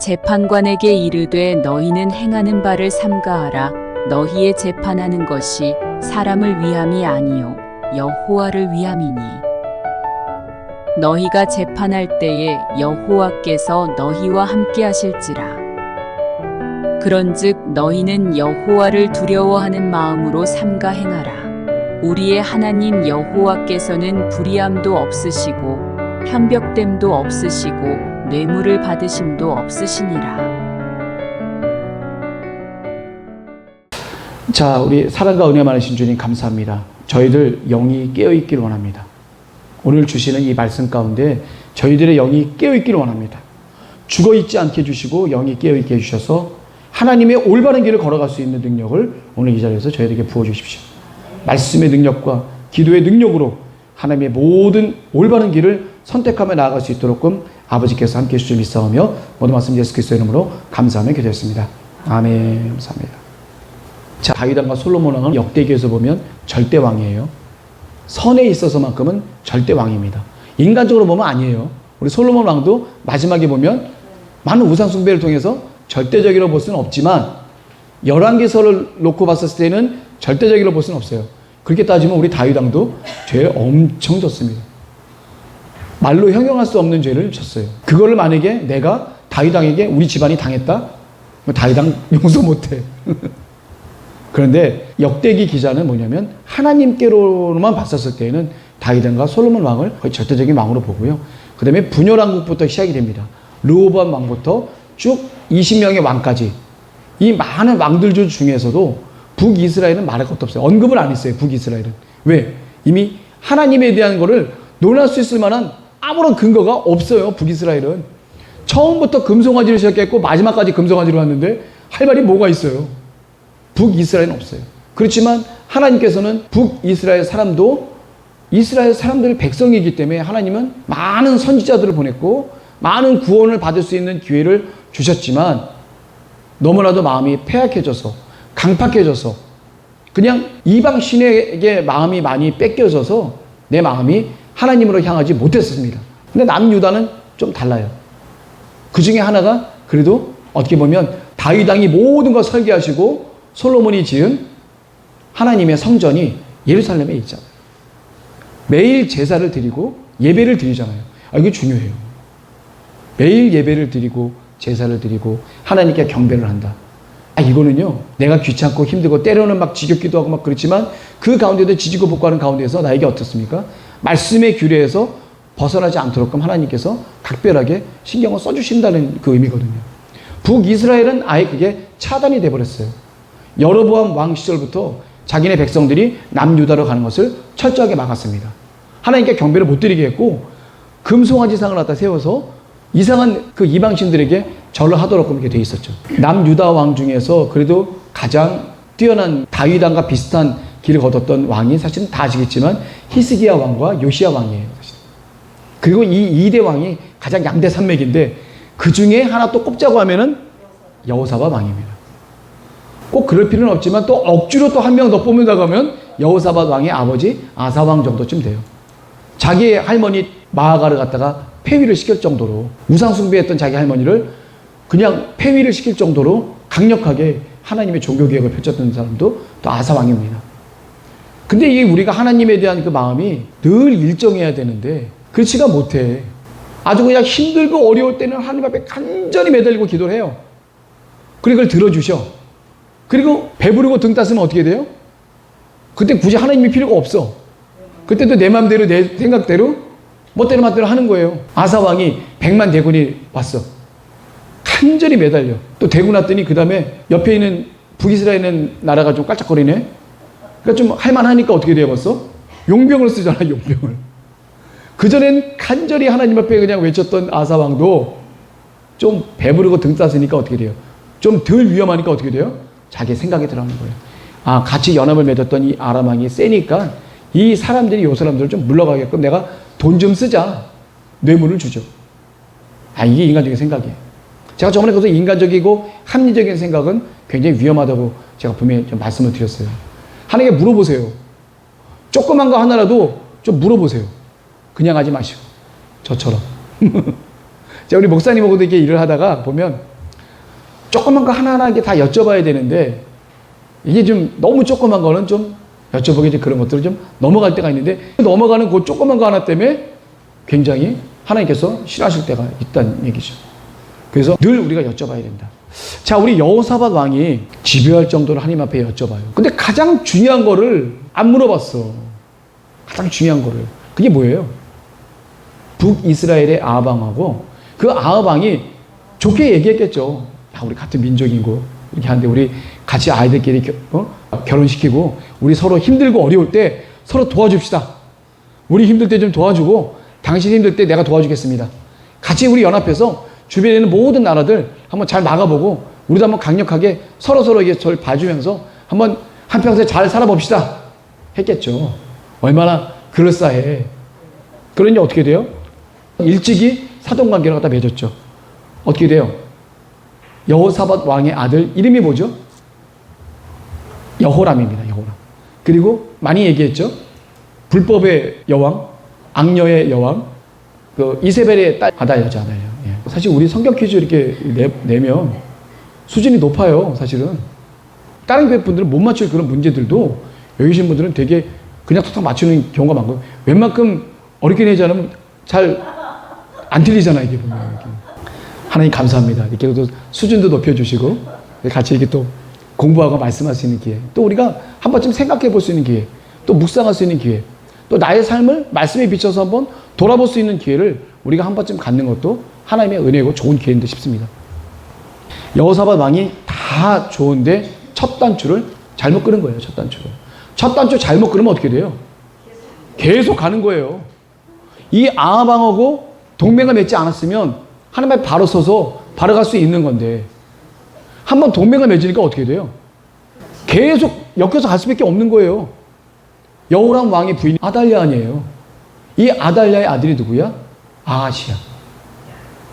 재판관에게 이르되 너희는 행하는 바를 삼가하라. 너희의 재판하는 것이 사람을 위함이 아니요 여호와를 위함이니. 너희가 재판할 때에 여호와께서 너희와 함께 하실지라. 그런즉 너희는 여호와를 두려워하는 마음으로 삼가 행하라. 우리의 하나님 여호와께서는 불의함도 없으시고 편벽됨도 없으시고 뇌물을 받으심도 없으시니라. 자, 우리 사랑과 은혜 많으신 주님 감사합니다. 저희들 영이 깨어있길 원합니다. 오늘 주시는 이 말씀 가운데 저희들의 영이 깨어있길 원합니다. 죽어있지 않게 해주시고 영이 깨어있게 해주셔서 하나님의 올바른 길을 걸어갈 수 있는 능력을 오늘 이 자리에서 저희에게 부어주십시오. 말씀의 능력과 기도의 능력으로 하나님의 모든 올바른 길을 선택하며 나아갈 수 있도록끔 아버지께서 함께해 주실 믿사오며 모든 말씀 예수 그리스도의 이름으로 감사하며 기도했습니다. 아멘. 감사합니다. 자, 다윗 왕과 솔로몬 왕은 역대기에서 보면 절대 왕이에요. 선에 있어서만큼은 절대 왕입니다. 인간적으로 보면 아니에요. 우리 솔로몬 왕도 마지막에 보면 많은 우상 숭배를 통해서 절대적이라고 볼 수는 없지만 열왕기서를 놓고 봤을 때는 절대적이라고 볼 수는 없어요. 그렇게 따지면 우리 다윗 왕도 죄를 엄청 졌습니다. 말로 형용할 수 없는 죄를 졌어요. 그거를 만약에 내가 다윗 왕에게 우리 집안이 당했다? 다윗 왕 용서 못해. 그런데 역대기 기자는 뭐냐면 하나님께로만 봤었을 때에는 다윗 왕과 솔로몬 왕을 거의 절대적인 왕으로 보고요. 그 다음에 분열왕국부터 시작이 됩니다. 르호보암 왕부터 쭉 20명의 왕까지 이 많은 왕들 중에서도 북이스라엘은 말할 것도 없어요. 언급을 안 했어요. 북이스라엘은. 왜? 이미 하나님에 대한 거를 논할 수 있을 만한 아무런 근거가 없어요. 북이스라엘은. 처음부터 금송아지를 시작했고 마지막까지 금송아지로 왔는데 할 말이 뭐가 있어요? 북이스라엘은 없어요. 그렇지만 하나님께서는 북이스라엘 사람도 이스라엘 사람들 백성이기 때문에 하나님은 많은 선지자들을 보냈고 많은 구원을 받을 수 있는 기회를 주셨지만 너무나도 마음이 패약해져서 강팍해져서 그냥 이방 신에게 마음이 많이 뺏겨져서 내 마음이 하나님으로 향하지 못했습니다. 근데 남유다는 좀 달라요. 그 중에 하나가 그래도 어떻게 보면 다윗 왕이 모든 걸 설계하시고 솔로몬이 지은 하나님의 성전이 예루살렘에 있잖아요. 매일 제사를 드리고 예배를 드리잖아요. 이게 중요해요. 매일 예배를 드리고 제사를 드리고 하나님께 경배를 한다. 이거는요, 내가 귀찮고 힘들고 때로는 막 지겹기도 하고 막 그렇지만 그 가운데도 지지고 볶고하는 가운데서 나에게 어떻습니까? 말씀의 규례에서 벗어나지 않도록 하나님께서 각별하게 신경을 써주신다는 그 의미거든요. 북이스라엘은 아예 그게 차단이 돼버렸어요. 여로보암 왕 시절부터 자기네 백성들이 남유다로 가는 것을 철저하게 막았습니다. 하나님께 경배를 못 드리게 했고 금송아지상을 갖다 세워서 이상한 그 이방신들에게 절을 하도록 그렇게 돼 있었죠. 남유다 왕 중에서 그래도 가장 뛰어난 다윗 왕과 비슷한 길을 거뒀던 왕이 사실은 다 아시겠지만 히스기야 왕과 요시야 왕이에요. 사실. 그리고 이 2대 왕이 가장 양대 산맥인데 그 중에 하나 또 꼽자고 하면은 여호사밧 왕입니다. 꼭 그럴 필요는 없지만 또 억지로 또 한 명 더 뽑는다고 하면 여호사밧 왕의 아버지 아사 왕 정도쯤 돼요. 자기의 할머니 마아가를 갖다가 폐위를 시킬 정도로 우상 숭배했던 자기 할머니를 그냥 폐위를 시킬 정도로 강력하게 하나님의 종교개혁을 펼쳤던 사람도 또 아사 왕입니다. 근데 이게 우리가 하나님에 대한 그 마음이 늘 일정해야 되는데 그렇지가 못해. 아주 그냥 힘들고 어려울 때는 하나님 앞에 간절히 매달리고 기도를 해요. 그리고 그걸 들어주셔. 그리고 배부르고 등 따스면 어떻게 돼요? 그때 굳이 하나님이 필요가 없어. 그때도 내 마음대로 내 생각대로 멋대로 맛대로 하는 거예요. 아사 왕이 100만 대군이 왔어. 간절히 매달려. 또 되고 났더니 그 다음에 옆에 있는 북이스라엘 나라가 좀 깔짝거리네. 그러니까 좀 할만하니까 어떻게 돼요 벌써? 용병을 쓰잖아, 용병을. 그전엔 간절히 하나님 앞에 그냥 외쳤던 아사 왕도 좀 배부르고 등 따스니까 어떻게 돼요? 좀 덜 위험하니까 어떻게 돼요? 자기 생각이 들어가는 거예요. 같이 연합을 맺었던 이 아람 왕이 세니까 이 사람들이 요 사람들을 좀 물러가게끔 내가 돈 좀 쓰자. 뇌물을 주죠. 이게 인간적인 생각이에요. 제가 저번에 그래서 인간적이고 합리적인 생각은 굉장히 위험하다고 제가 분명히 좀 말씀을 드렸어요. 하나님께 물어보세요. 조그만 거 하나라도 좀 물어보세요. 그냥 하지 마시고. 저처럼. 제가 우리 목사님하고도 이렇게 일을 하다가 보면 조그만 거 하나하나 이게 다 여쭤봐야 되는데 이게 좀 너무 조그만 거는 좀 여쭤보기 좀 그런 것들을 좀 넘어갈 때가 있는데 넘어가는 그 조그만 거 하나 때문에 굉장히 하나님께서 싫어하실 때가 있다는 얘기죠. 그래서 늘 우리가 여쭤봐야 된다. 자, 우리 여호사밧 왕이 집요할 정도로 하나님 앞에 여쭤봐요. 근데 가장 중요한 거를 안 물어봤어. 가장 중요한 거를. 그게 뭐예요? 북이스라엘의 아합 왕하고 그 아합 왕이 좋게 얘기했겠죠. 야, 우리 같은 민족이고 이렇게 하는데 우리 같이 아이들끼리 결혼시키고 우리 서로 힘들고 어려울 때 서로 도와줍시다. 우리 힘들 때 좀 도와주고 당신 힘들 때 내가 도와주겠습니다. 같이 우리 연합해서 주변에 있는 모든 나라들 한번 잘 막아보고 우리도 한번 강력하게 서로에게 저를 봐주면서 한번 한평생 잘 살아봅시다. 했겠죠. 얼마나 그럴싸해. 그러니 어떻게 돼요? 일찍이 사돈관계를 갖다 맺었죠. 어떻게 돼요? 여호사밧 왕의 아들 이름이 뭐죠? 여호람입니다. 여호람. 그리고 많이 얘기했죠. 불법의 여왕, 악녀의 여왕, 그 이세벨의 딸 아달랴잖아요. 예. 사실 우리 성경 퀴즈 이렇게 내면 수준이 높아요. 사실은 다른 교회 분들은 못 맞출 그런 문제들도 여기 계신 분들은 되게 그냥 툭툭 맞추는 경우가 많고 웬만큼 어렵게 내지 않으면 잘 안 틀리잖아요. 이게 보면 이렇게. 하나님 감사합니다. 이렇게 또 수준도 높여주시고 같이 이렇게 또 공부하고 말씀할 수 있는 기회, 또 우리가 한 번쯤 생각해 볼 수 있는 기회, 또 묵상할 수 있는 기회, 또 나의 삶을 말씀에 비춰서 한번 돌아볼 수 있는 기회를 우리가 한 번쯤 갖는 것도 하나님의 은혜고 좋은 기회인 듯 싶습니다. 여호사밧 왕이 다 좋은데 첫 단추를 잘못 끊은 거예요. 첫 단추 잘못 끊으면 어떻게 돼요? 계속 가는 거예요. 이 아합 왕하고 동맹을 맺지 않았으면 하나님 앞에 바로 서서 바로 갈 수 있는 건데 한번 동맹을 맺으니까 어떻게 돼요? 계속 엮여서 갈 수밖에 없는 거예요. 여호람 왕의 부인 아달랴 아니에요. 이 아달랴의 아들이 누구야? 아하시야.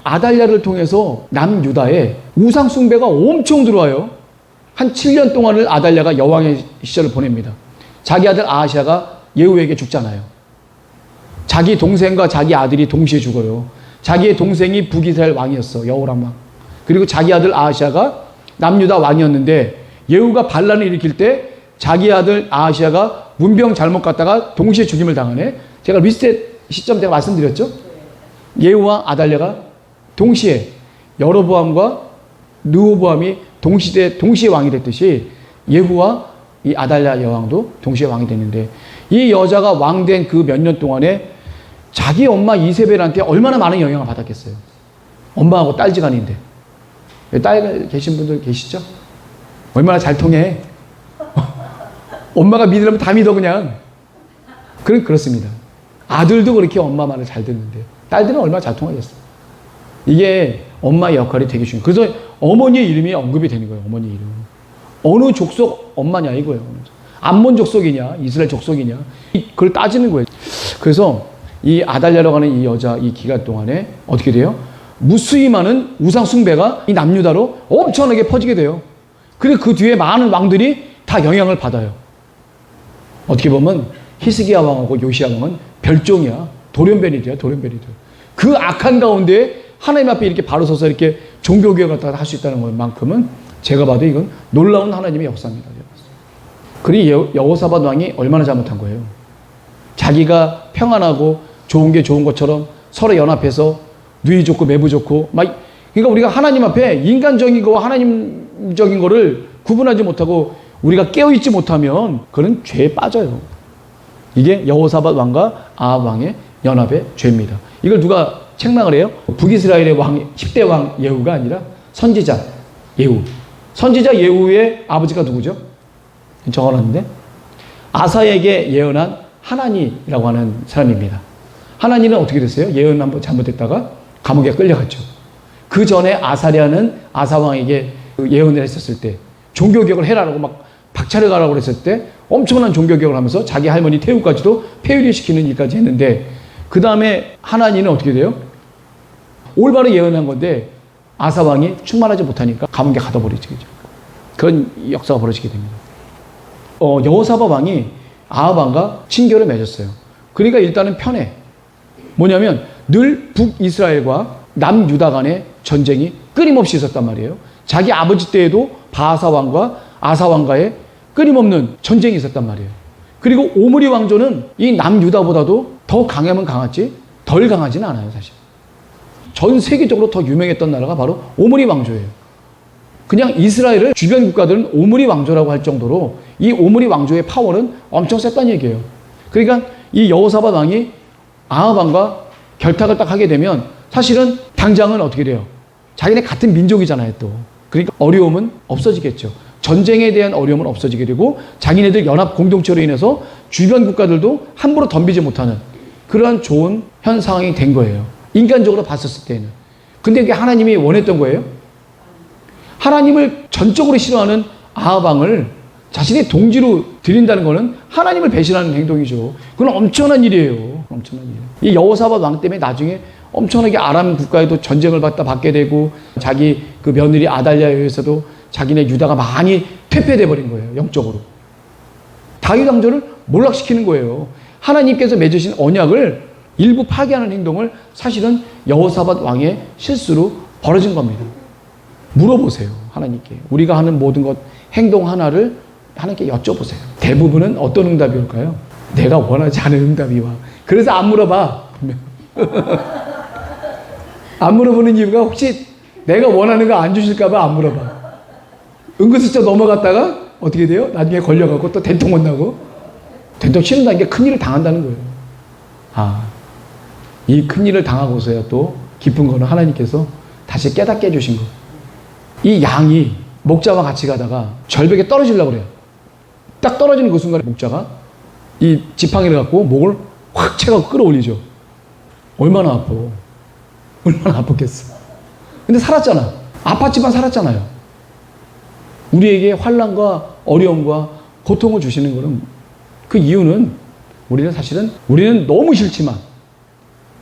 아달랴를 통해서 남유다에 우상 숭배가 엄청 들어와요. 한 7년 동안을 아달랴가 여왕의 시절을 보냅니다. 자기 아들 아하시야가 예후에게 죽잖아요. 자기 동생과 자기 아들이 동시에 죽어요. 자기의 동생이 북이스라엘 왕이었어. 여호람 왕. 그리고 자기 아들 아하시야가 남유다 왕이었는데 예후가 반란을 일으킬 때 자기 아들 아하시야가 문병 잘못 갔다가 동시에 죽임을 당하네. 제가 리셋 시점 때 말씀드렸죠. 예후와 아달랴가 동시에 여로보암과 르호보암이 동시에 왕이 됐듯이 예후와 이 아달랴 여왕도 동시에 왕이 됐는데 이 여자가 왕된 그 몇 년 동안에 자기 엄마 이세벨한테 얼마나 많은 영향을 받았겠어요. 엄마하고 딸지간인데. 딸 계신 분들 계시죠? 얼마나 잘 통해. 엄마가 믿으려면 다 믿어 그냥. 그렇습니다. 아들도 그렇게 엄마 말을 잘 듣는데 딸들은 얼마나 잘 통하겠어. 이게 엄마의 역할이 되게 중요해요. 그래서 어머니의 이름이 언급이 되는 거예요. 어머니 이름. 어느 족속 엄마냐 이거예요. 암몬 족속이냐 이스라엘 족속이냐 그걸 따지는 거예요. 그래서 이 아달랴라고 하는 이 여자 이 기간 동안에 어떻게 돼요? 무수히 많은 우상 숭배가 이 남유다로 엄청나게 퍼지게 돼요. 그리고 그 뒤에 많은 왕들이 다 영향을 받아요. 어떻게 보면 히스기야 왕하고 요시야 왕은 별종이야. 돌연변이돼요. 그 악한 가운데 하나님 앞에 이렇게 바로 서서 이렇게 종교개혁을 갖다가 할 수 있다는 것만큼은 제가 봐도 이건 놀라운 하나님의 역사입니다. 그리고 여호사밧 왕이 얼마나 잘못한 거예요. 자기가 평안하고 좋은 게 좋은 것처럼 서로 연합해서 누이 좋고 매부 좋고 막 그러니까 우리가 하나님 앞에 인간적인 거와 하나님적인 거를 구분하지 못하고 우리가 깨어있지 못하면 그는 죄에 빠져요. 이게 여호사밧 왕과 아합 왕의 연합의 죄입니다. 이걸 누가 책망을 해요? 북이스라엘의 왕 10대 왕 예후가 아니라 선지자 예후. 선지자 예후의 아버지가 누구죠? 적어놨는데 아사에게 예언한 하나니라고 하는 사람입니다. 하나니는 어떻게 됐어요? 예언 한번 잘못했다가 감옥에 끌려갔죠. 그 전에 아사랴는 아사왕에게 예언을 했었을 때 종교개혁을 해라라고 막 박차려 가라고 그랬을 때 엄청난 종교개혁을 하면서 자기 할머니 태우까지도 폐위시키는 일까지 했는데 그 다음에 하나니는 어떻게 돼요? 올바로 예언한 건데 아사왕이 충만하지 못하니까 감옥에 가둬버리죠. 그런 역사가 벌어지게 됩니다. 여호사밧 왕이 아합 왕과 친교를 맺었어요. 그러니까 일단은 편해. 뭐냐면 늘 북이스라엘과 남유다 간의 전쟁이 끊임없이 있었단 말이에요. 자기 아버지 때에도 바하사 왕과 아사 왕과의 끊임없는 전쟁이 있었단 말이에요. 그리고 오므리 왕조는 이 남유다보다도 더 강하면 강했지 덜 강하지는 않아요, 사실. 전 세계적으로 더 유명했던 나라가 바로 오므리 왕조예요. 그냥 이스라엘을 주변 국가들은 오므리 왕조라고 할 정도로 이 오므리 왕조의 파워는 엄청 셌다는 얘기예요. 그러니까 이 여호사밧 왕이 아합 왕과 결탁을 딱 하게 되면 사실은 당장은 어떻게 돼요? 자기네 같은 민족이잖아요, 또. 그러니까 어려움은 없어지겠죠. 전쟁에 대한 어려움은 없어지게 되고 자기네들 연합 공동체로 인해서 주변 국가들도 함부로 덤비지 못하는 그러한 좋은 현 상황이 된 거예요. 인간적으로 봤었을 때는. 근데 그게 하나님이 원했던 거예요. 하나님을 전적으로 싫어하는 아합 왕을 자신의 동지로 드린다는 것은 하나님을 배신하는 행동이죠. 그건 엄청난 일이에요. 엄청난 일. 이 여호사밧 왕 때문에 나중에 엄청나게 아람 국가에도 전쟁을 받게 되고 자기 그 며느리 아달랴에 의해서도 자기네 유다가 많이 퇴폐돼 버린 거예요. 영적으로. 다윗 왕조를 몰락시키는 거예요. 하나님께서 맺으신 언약을 일부 파괴하는 행동을 사실은 여호사밧 왕의 실수로 벌어진 겁니다. 물어보세요, 하나님께. 우리가 하는 모든 것, 행동 하나를 하나님께 여쭤보세요. 대부분은 어떤 응답이 올까요? 내가 원하지 않은 응답이 와. 그래서 안 물어봐. 안 물어보는 이유가 혹시 내가 원하는 거 안 주실까봐 안 물어봐. 은근슬쩍 넘어갔다가 어떻게 돼요? 나중에 걸려가고 또 된통 혼나고. 된통 치른다는 게 큰일을 당한다는 거예요. 이 큰일을 당하고서야 또 기쁜 거는 하나님께서 다시 깨닫게 해주신 거. 이 양이 목자와 같이 가다가 절벽에 떨어지려고 그래요. 딱 떨어지는 그 순간에 목자가 이 지팡이를 갖고 목을 확 채가고 끌어올리죠. 얼마나 아파. 얼마나 아팠겠어. 근데 살았잖아. 아팠지만 살았잖아요. 우리에게 환난과 어려움과 고통을 주시는 것은 그 이유는 우리는 너무 싫지만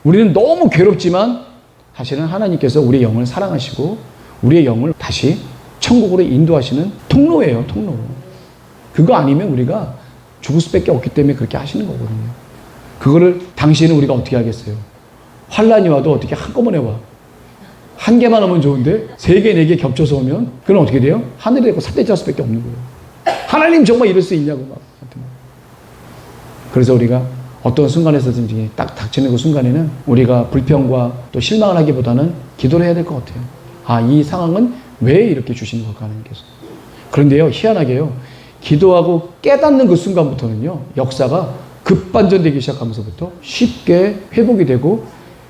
우리는 너무 괴롭지만 사실은 하나님께서 우리의 영을 사랑하시고 우리의 영을 다시 천국으로 인도하시는 통로예요, 통로. 그거 아니면 우리가 죽을 수밖에 없기 때문에 그렇게 하시는 거거든요. 그거를 당시에는 우리가 어떻게 하겠어요? 환란이 와도 어떻게 한꺼번에 와. 한 개만 오면 좋은데 세 개, 네 개 겹쳐서 오면 그건 어떻게 돼요? 하늘에 있고 삿대질 수밖에 없는 거예요. 하나님 정말 이럴 수 있냐고 막. 그래서 우리가 어떤 순간에서든지 딱 닥치는 그 순간에는 우리가 불평과 또 실망을 하기보다는 기도를 해야 될 것 같아요. 이 상황은 왜 이렇게 주시는 걸까, 하나님께서. 그런데요, 희한하게요, 기도하고 깨닫는 그 순간부터는요, 역사가 급반전되기 시작하면서부터 쉽게 회복이 되고,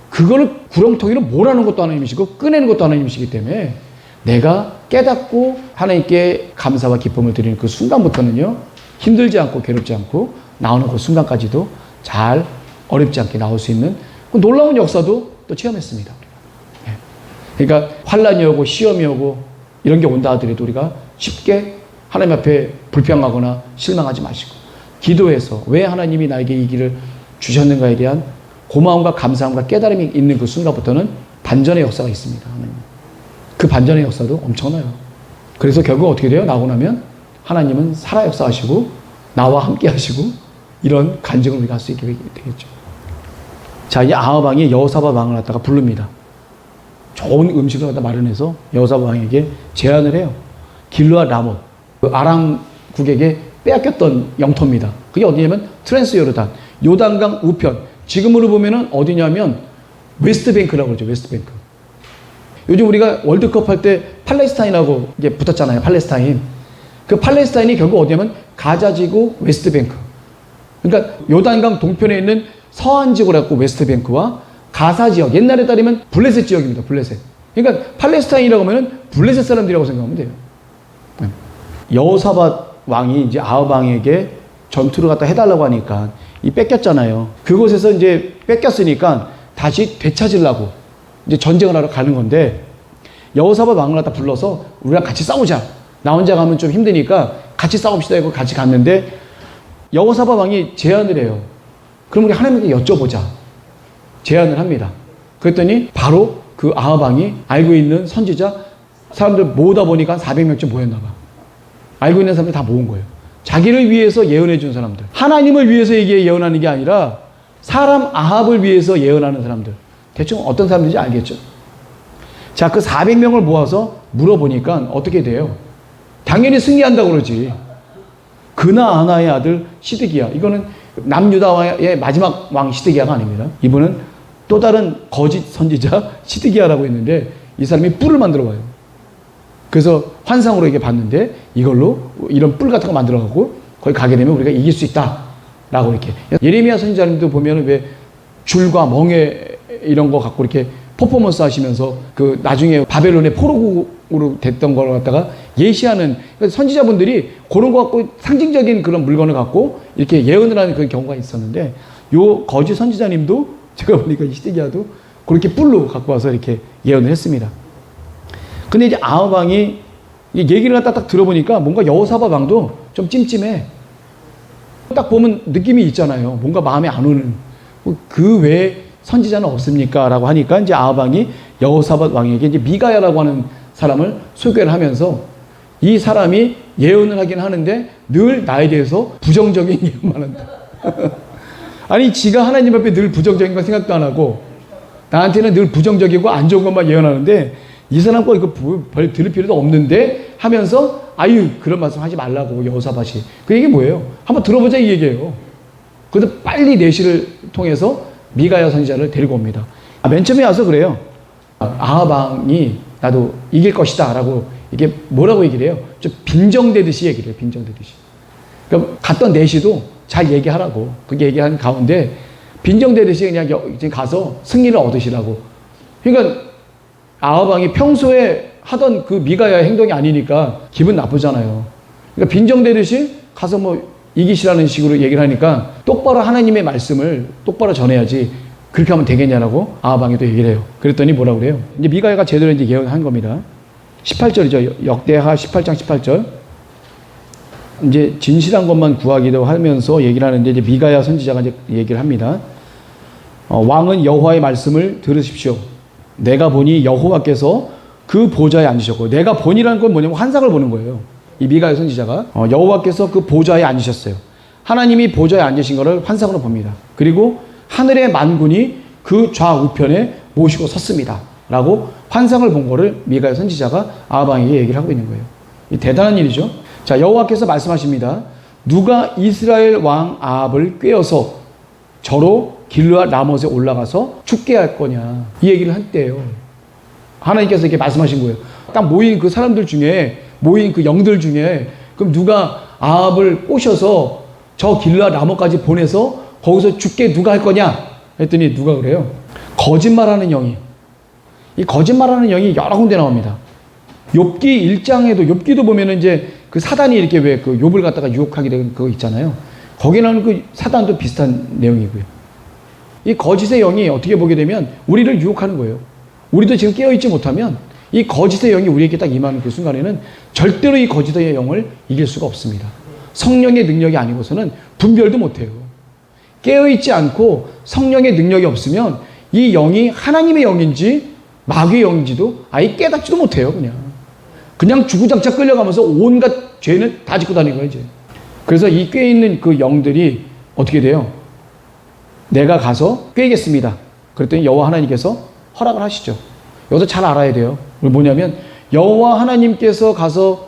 그거를 구렁텅이로 몰아넣는 것도 하나님이시고, 꺼내는 것도 하나님이시기 때문에, 내가 깨닫고 하나님께 감사와 기쁨을 드리는 그 순간부터는요, 힘들지 않고 괴롭지 않고, 나오는 그 순간까지도 잘 어렵지 않게 나올 수 있는 그 놀라운 역사도 또 체험했습니다. 그러니까 환란이 오고 시험이 오고 이런 게 온다 하더라도 우리가 쉽게 하나님 앞에 불평하거나 실망하지 마시고 기도해서 왜 하나님이 나에게 이 길을 주셨는가에 대한 고마움과 감사함과 깨달음이 있는 그 순간부터는 반전의 역사가 있습니다. 하나님. 그 반전의 역사도 엄청나요. 그래서 결국 어떻게 돼요? 나오고 나면 하나님은 살아 역사하시고 나와 함께 하시고 이런 간증을 우리가 할 수 있게 되겠죠. 자, 이 아합 왕이 여호사밧 왕을 갖다가 부릅니다. 좋은 음식을 갖다 마련해서 여호사밧 왕에게 제안을 해요. 길르앗 라못, 그 아람국에게 빼앗겼던 영토입니다. 그게 어디냐면 트랜스 요르단, 요단강 우편. 지금으로 보면은 어디냐면 웨스트뱅크라고 그러죠. 웨스트뱅크. 요즘 우리가 월드컵 할 때 팔레스타인하고 이게 붙었잖아요. 팔레스타인. 그 팔레스타인이 결국 어디냐면 가자지구 웨스트뱅크. 그러니까 요단강 동편에 있는 서안 지구를 갖고 웨스트뱅크와 가사 지역, 옛날에 따르면 블레셋 지역입니다. 블레셋. 그러니까 팔레스타인이라고 하면은 블레셋 사람들이라고 생각하면 돼요. 여호사밧 왕이 이제 아합 왕에게 전투를 갖다 해달라고 하니까 이 뺏겼잖아요. 그곳에서 이제 뺏겼으니까 다시 되찾으려고 이제 전쟁을 하러 가는 건데 여호사밧 왕을 갖다 불러서 우리랑 같이 싸우자. 나 혼자 가면 좀 힘드니까 같이 싸웁시다 하고 같이 갔는데 여호사밧 왕이 제안을 해요. 그럼 우리 하나님께 여쭤보자. 제안을 합니다. 그랬더니 바로 그 아합 왕이 알고 있는 선지자 사람들 모으다 보니까 한 400명쯤 모였나 봐. 알고 있는 사람들 다 모은 거예요. 자기를 위해서 예언해 준 사람들. 하나님을 위해서 이게 예언하는 게 아니라 사람 아합을 위해서 예언하는 사람들. 대충 어떤 사람들인지 알겠죠? 자, 그 400명을 모아서 물어보니까 어떻게 돼요? 당연히 승리한다고 그러지. 그나아나의 아들 시드기야. 이거는 남유다의 마지막 왕 시드기야가 아닙니다. 이분은 또 다른 거짓 선지자 시드기야라고 했는데 이 사람이 뿔을 만들어 와요. 그래서 환상으로 이게 봤는데 이걸로 이런 뿔 같은 거 만들어 갖고 거기 가게 되면 우리가 이길 수 있다라고 이렇게. 예레미야 선지자님도 보면 왜 줄과 멍에 이런 거 갖고 이렇게 퍼포먼스 하시면서 그 나중에 바벨론의 포로국으로 됐던 걸 갖다가 예시하는 선지자분들이 그런 거 갖고 상징적인 그런 물건을 갖고 이렇게 예언을 하는 그런 경우가 있었는데 요 거짓 선지자님도 제가 보니까 시드기야도 그렇게 뿔로 갖고 와서 이렇게 예언을 했습니다. 근데 이제 아합 왕이 얘기를 갖다 딱 들어보니까 뭔가 여호사밧 왕도 좀 찜찜해. 딱 보면 느낌이 있잖아요. 뭔가 마음에 안 오는. 그 외에 선지자는 없습니까? 라고 하니까 이제 아합 왕이 여호사밧 왕에게 이제 미가야라고 하는 사람을 소개를 하면서 이 사람이 예언을 하긴 하는데 늘 나에 대해서 부정적인 예언만 한다. 아니, 지가 하나님 앞에 늘 부정적인 거 생각도 안 하고 나한테는 늘 부정적이고 안 좋은 것만 예언하는데 이 사람 거 이거 별 들을 필요도 없는데 하면서 아유, 그런 말씀 하지 말라고 여호사밧이. 그 얘기 뭐예요? 한번 들어보자 이 얘기예요. 그래서 빨리 내시를 통해서 미가야 선지자를 데리고 옵니다. 맨 처음에 와서 그래요. 아합 왕이 나도 이길 것이다 라고 이게 뭐라고 얘기를 해요? 좀 빈정대듯이 얘기를 해요. 빈정대듯이. 그러니까 갔던 내시도 잘 얘기하라고. 그게 얘기하는 가운데 빈정대듯이 그냥 지금 가서 승리를 얻으시라고. 그러니까 아합 왕이 평소에 하던 그 미가야의 행동이 아니니까 기분 나쁘잖아요. 그러니까 빈정대듯이 가서 뭐 이기시라는 식으로 얘기를 하니까 똑바로 하나님의 말씀을 똑바로 전해야지 그렇게 하면 되겠냐라고 아합 왕이 또 얘기를 해요. 그랬더니 뭐라고 그래요? 이제 미가야가 제대로 이제 예언한 겁니다. 18절이죠. 역대하 18장 18절. 이제 진실한 것만 구하기도 하면서 얘기를 하는데 이제 미가야 선지자가 이제 얘기를 합니다. 왕은 여호와의 말씀을 들으십시오. 내가 보니 여호와께서 그 보좌에 앉으셨고, 내가 보니라는 건 뭐냐면 환상을 보는 거예요. 이 미가야 선지자가 여호와께서 그 보좌에 앉으셨어요. 하나님이 보좌에 앉으신 것을 환상으로 봅니다. 그리고 하늘의 만군이 그 좌우편에 모시고 섰습니다. 라고 환상을 본 거를 미가야 선지자가 아합 왕에게 얘기를 하고 있는 거예요. 이 대단한 일이죠. 자, 여호와께서 말씀하십니다. 누가 이스라엘 왕 아합을 꾀어서 저로 길르앗 라못에 올라가서 죽게 할 거냐, 이 얘기를 했대요. 하나님께서 이렇게 말씀하신 거예요. 딱 모인 그 사람들 중에, 모인 그 영들 중에 그럼 누가 아합을 꼬셔서 저 길르앗 라못까지 보내서 거기서 죽게 누가 할 거냐 했더니 누가 그래요? 거짓말하는 영이. 이 거짓말하는 영이 여러 군데 나옵니다. 욥기 1장에도, 욥기도 보면은 이제 그 사단이 이렇게 왜 그 욥을 갖다가 유혹하게 된 그거 있잖아요. 거기 나오는 그 사단도 비슷한 내용이고요. 이 거짓의 영이 어떻게 보게 되면 우리를 유혹하는 거예요. 우리도 지금 깨어있지 못하면 이 거짓의 영이 우리에게 딱 임하는 그 순간에는 절대로 이 거짓의 영을 이길 수가 없습니다. 성령의 능력이 아니고서는 분별도 못해요. 깨어있지 않고 성령의 능력이 없으면 이 영이 하나님의 영인지 마귀의 영인지도 아예 깨닫지도 못해요. 그냥 주구장창 끌려가면서 온갖 죄는 다 짓고 다니는 거예요. 이제. 그래서 이 꾀있는 그 영들이 어떻게 돼요? 내가 가서 꾀겠습니다. 그랬더니 여호와 하나님께서 허락을 하시죠. 여기서 잘 알아야 돼요. 뭐냐면 여호와 하나님께서 가서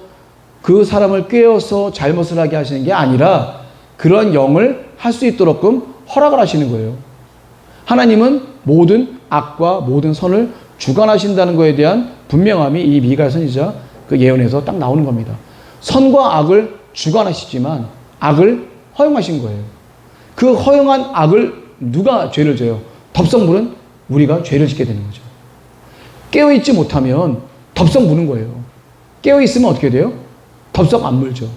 그 사람을 꾀어서 잘못을 하게 하시는 게 아니라 그런 영을 할 수 있도록끔 허락을 하시는 거예요. 하나님은 모든 악과 모든 선을 주관하신다는 것에 대한 분명함이 이 미가야 선지자 그 예언에서 딱 나오는 겁니다. 선과 악을 주관하시지만 악을 허용하신 거예요. 그 허용한 악을 누가 죄를 져요? 덥석 물은 우리가 죄를 짓게 되는 거죠. 깨어있지 못하면 덥석 무는 거예요. 깨어있으면 어떻게 돼요? 덥석 안 물죠.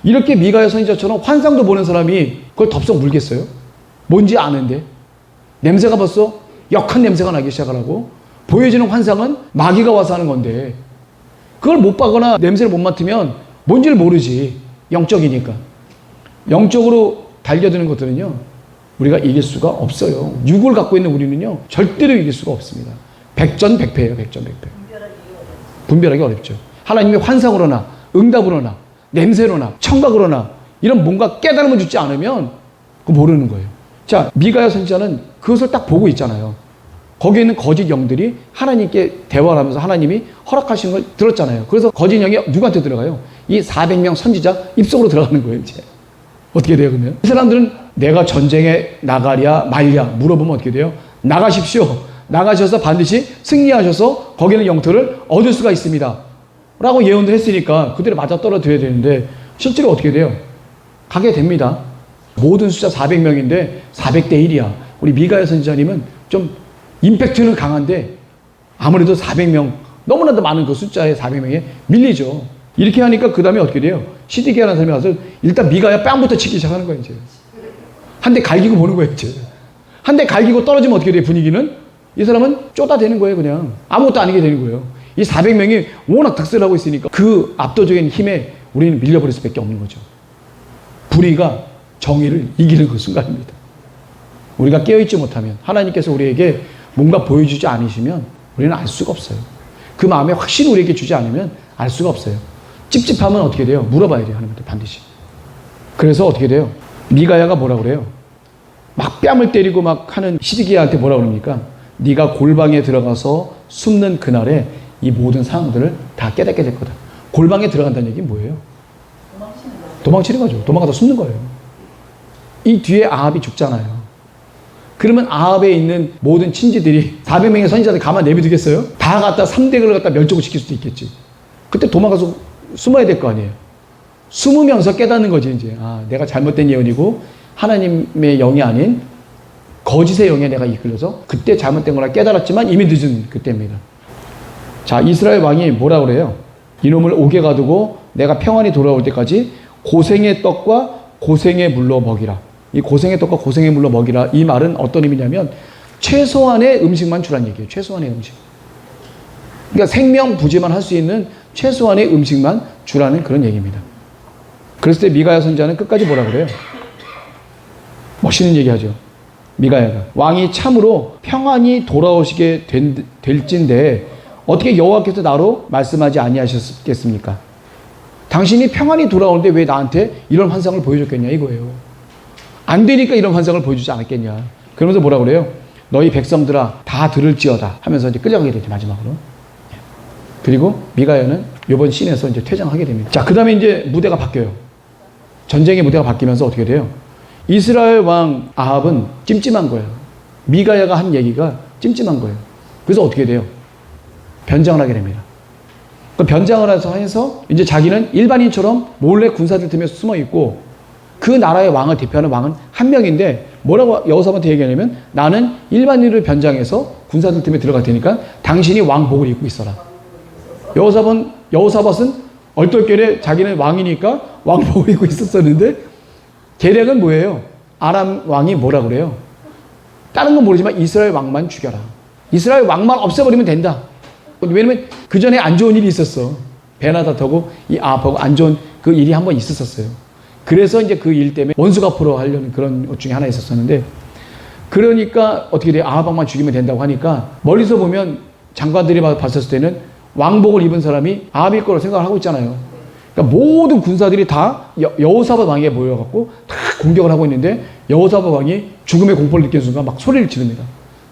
이렇게 미가야 선지자처럼 환상도 보는 사람이 그걸 덥석 물겠어요? 뭔지 아는데 냄새가 벌써 역한 냄새가 나기 시작하고 보여지는 환상은 마귀가 와서 하는 건데 그걸 못 봐거나 냄새를 못 맡으면 뭔지를 모르지. 영적이니까. 영적으로 달겨드는 것들은요 우리가 이길 수가 없어요. 육을 갖고 있는 우리는요 절대로 이길 수가 없습니다. 백전백패예요. 백전백패. 분별하기 어렵죠. 하나님의 환상으로나 응답으로나 냄새로나 청각으로나 이런 뭔가 깨달음을 주지 않으면 그거 모르는 거예요. 자, 미가야 선지자는 그것을 딱 보고 있잖아요. 거기에 있는 거짓 영들이 하나님께 대화를 하면서 하나님이 허락하신 걸 들었잖아요. 그래서 거짓 영이 누구한테 들어가요? 이 400명 선지자 입속으로 들어가는 거예요, 이제. 어떻게 돼요, 그러면? 이 사람들은 내가 전쟁에 나가랴 말랴 물어보면 어떻게 돼요? 나가십시오. 나가셔서 반드시 승리하셔서 거기는 영토를 얻을 수가 있습니다. 라고 예언도 했으니까 그대로 맞아 떨어져야 되는데 실제로 어떻게 돼요? 가게 됩니다. 모든 숫자 400명인데 400대 1이야. 우리 미가야 선지자님은 좀 임팩트는 강한데 아무래도 400명, 너무나도 많은 그 숫자에 400명에 밀리죠. 이렇게 하니까 그 다음에 어떻게 돼요? 시드기야라는 사람이 와서 일단 미가야 뺨부터 치기 시작하는 거예요, 이제. 한 대 갈기고 보는 거예요, 이제. 한 대 갈기고 떨어지면 어떻게 돼요, 분위기는? 이 사람은 쪼다되는 거예요, 그냥. 아무것도 아니게 되는 거예요. 이 400명이 워낙 득세를 하고 있으니까 그 압도적인 힘에 우리는 밀려버릴 수밖에 없는 거죠. 불의가 정의를 이기는 그 순간입니다. 우리가 깨어있지 못하면 하나님께서 우리에게 뭔가 보여주지 않으시면 우리는 알 수가 없어요. 그 마음에 확신을 우리에게 주지 않으면 알 수가 없어요. 찝찝하면 어떻게 돼요? 물어봐야 돼요, 하나님한테 반드시. 그래서 어떻게 돼요? 미가야가 뭐라 그래요? 막 뺨을 때리고 막 하는 시드기야한테 뭐라 그럽니까? 네가 골방에 들어가서 숨는 그날에 이 모든 상황들을 다 깨닫게 될 거다. 골방에 들어간다는 얘기는 뭐예요? 도망치는 거죠. 도망가서 숨는 거예요. 이 뒤에 아합이 죽잖아요. 그러면 아합에 있는 모든 친지들이 400명의 선지자들 가만 내비두겠어요? 다 갖다 3대를 갖다 멸종을 시킬 수도 있겠지. 그때 도망가서 숨어야 될 거 아니에요. 숨으면서 깨닫는 거지, 이제. 아, 내가 잘못된 예언이고 하나님의 영이 아닌 거짓의 영에 내가 이끌려서 그때 잘못된 거라 깨달았지만 이미 늦은 그때입니다. 자, 이스라엘 왕이 뭐라 그래요? 이놈을 옥에 가두고 내가 평안히 돌아올 때까지 고생의 떡과 고생의 물로 먹이라. 이 고생의 떡과 고생의 물로 먹이라. 이 말은 어떤 의미냐면 최소한의 음식만 주란 얘기예요. 최소한의 음식. 그러니까 생명 부지만 할 수 있는 최소한의 음식만 주라는 그런 얘기입니다. 그랬을 때 미가야 선지자는 끝까지 뭐라 그래요? 멋있는 얘기하죠. 미가야가 왕이 참으로 평안히 돌아오시게 될진데 어떻게 여호와께서 나로 말씀하지 아니하셨겠습니까? 당신이 평안히 돌아오는데 왜 나한테 이런 환상을 보여줬겠냐 이거예요. 안 되니까 이런 환상을 보여주지 않았겠냐. 그러면서 뭐라 그래요? 너희 백성들아 다 들을지어다 하면서 이제 끌려가게 되죠, 마지막으로. 그리고 미가야는 이번 씬에서 이제 퇴장하게 됩니다. 자, 그 다음에 이제 무대가 바뀌어요. 전쟁의 무대가 바뀌면서 어떻게 돼요? 이스라엘 왕 아합은 찜찜한 거예요. 미가야가 한 얘기가 찜찜한 거예요. 그래서 어떻게 돼요? 변장을 하게 됩니다. 그 변장을 해서 이제 자기는 일반인처럼 몰래 군사들 틈에 숨어 있고 그 나라의 왕을 대표하는 왕은 한 명인데 뭐라고 여호사밧한테 얘기하냐면 나는 일반인을 변장해서 군사들 틈에 들어갈 테니까 당신이 왕복을 입고 있어라. 여호사밧은 얼떨결에 자기는 왕이니까 왕복을 입고 있었었는데 계략은 뭐예요? 아람 왕이 뭐라 그래요? 다른 건 모르지만 이스라엘 왕만 죽여라. 이스라엘 왕만 없애버리면 된다. 왜냐면 그 전에 안 좋은 일이 있었어. 베나다하고 이 아합하고 안 좋은 그 일이 한 번 있었어요. 그래서 이제 그 일 때문에 원수 갚으러 하려는 그런 것 중에 하나 있었었는데 그러니까 어떻게 돼요? 아합 왕만 죽이면 된다고 하니까 멀리서 보면 장관들이 봤을 때는 왕복을 입은 사람이 아합일 거라고 생각을 하고 있잖아요. 그러니까 모든 군사들이 다 여호사밧 왕에게 모여갖고 다 공격을 하고 있는데 여호사밧 왕이 죽음의 공포를 느끼는 순간 막 소리를 지릅니다.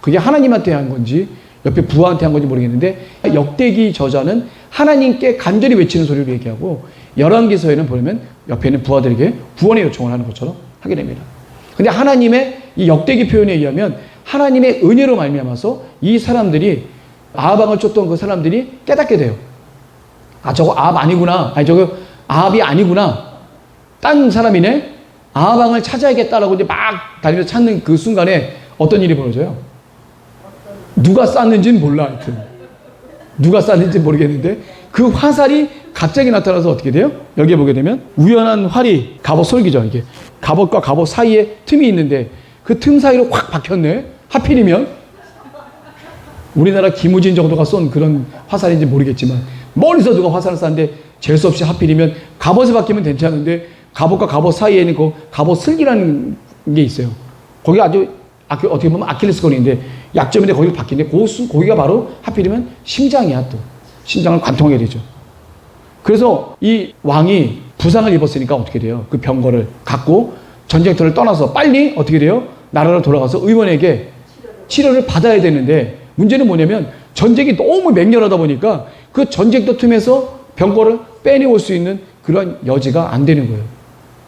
그게 하나님한테 한 건지 옆에 부하한테 한 건지 모르겠는데 역대기 저자는 하나님께 간절히 외치는 소리를 얘기하고 열왕기서에는 보면 옆에 있는 부하들에게 구원의 요청을 하는 것처럼 하게 됩니다. 근데 하나님의 이 역대기 표현에 의하면 하나님의 은혜로 말미암아서 이 사람들이 아합 왕을 쫓던 그 사람들이 깨닫게 돼요. 아, 저거 아합 아니구나. 아니, 저거 아합이 아니구나. 딴 사람이네. 아합 왕을 찾아야겠다라고 이제 막 다니면서 찾는 그 순간에 어떤 일이 벌어져요? 누가 쐈는지는 몰라, 하여튼. 누가 쐈는지 모르겠는데 그 화살이 갑자기 나타나서 어떻게 돼요? 여기에 보게 되면 우연한 활이 갑옷 솔기죠. 이게 갑옷과 갑옷 사이에 틈이 있는데 그 틈 사이로 확 박혔네. 하필이면 우리나라 김우진 정도가 쏜 그런 화살인지 모르겠지만 멀리서 누가 화살을 쐈는데 재수 없이 하필이면 갑옷에 박히면 괜찮은데 갑옷과 갑옷 사이에는 그 갑옷 슬기라는 게 있어요. 거기 아주 어떻게 보면 아킬레스 건인데 약점인데 거기를 박히는데 거기가 바로 하필이면 심장이야. 또 심장을 관통하게 되죠. 그래서 이 왕이 부상을 입었으니까 어떻게 돼요? 그 병거를 갖고 전쟁터를 떠나서 빨리 어떻게 돼요? 나라로 돌아가서 의원에게 치료를 받아야 되는데 문제는 뭐냐면 전쟁이 너무 맹렬하다 보니까 그 전쟁터 틈에서 병거를 빼내올 수 있는 그런 여지가 안 되는 거예요.